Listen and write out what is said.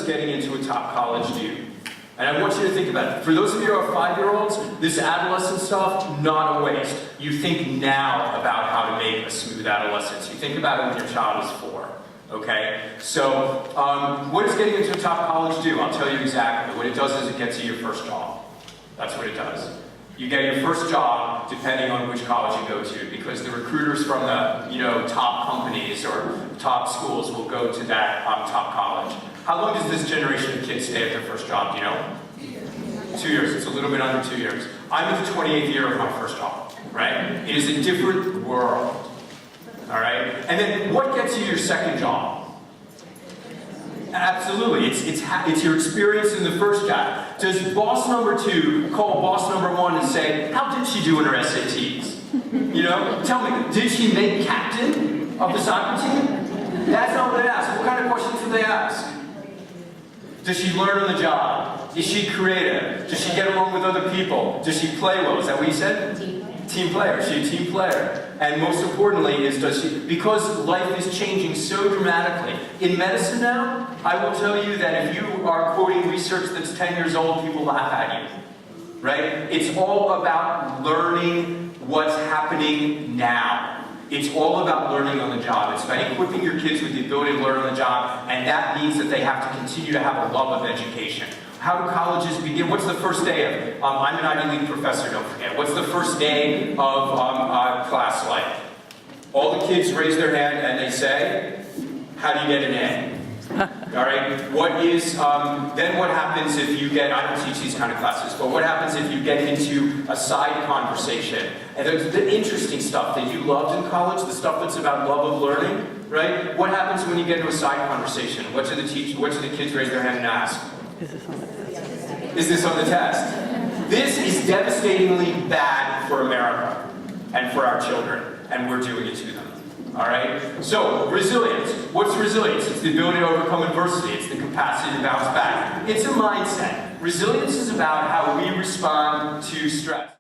does getting into a top college do? And I want you to think about it. For those of you who are 5-year-olds, this adolescent stuff, not a waste. You think now about how to make a smooth adolescence. You think about it when your child is 4. Okay? So, what does getting into a top college do? I'll tell you exactly. What it does is it gets you your first job. That's what it does. You get your first job depending on which college you go to, because the recruiters from the top companies or top schools will go to that top college. How long does this generation of kids stay at their first job? Do you know? 2 years. It's a little bit under 2 years. I'm in the 28th year of my first job, right? It is a different world, all right? And then what gets you your second job? Absolutely, it's your experience in the first job. Does boss number 2 call boss number 1 and say, how did she do in her SATs? Tell me, did she make captain of the soccer team? That's not what they ask. What kind of questions do they ask? Does she learn on the job? Is she creative? Does she get along with other people? Does she play well? Is that what you said? Team player. Is she a team player? And most importantly because life is changing so dramatically. In medicine now, I will tell you that if you are quoting research that's 10 years old, people laugh at you. Right? It's all about learning what's happening now. It's all about learning on the job. It's about equipping your kids with the ability to learn on the job, and that means that they have to continue to have a love of education. How do colleges begin? What's the first day of, I'm an Ivy League professor, don't forget. What's the first day of class like? All the kids raise their hand and they say, how do you get an A? All right, then what happens if you get, I don't teach these kind of classes, but what happens if you get into a side conversation? And the interesting stuff that you loved in college, the stuff that's about love of learning, right? What happens when you get into a side conversation? What do the kids raise their hand and ask? Is this on the test? This is devastatingly bad for America and for our children, and we're doing it to them. All right? So, resilience. What's resilience? It's the ability to overcome adversity. It's the capacity to bounce back. It's a mindset. Resilience is about how we respond to stress.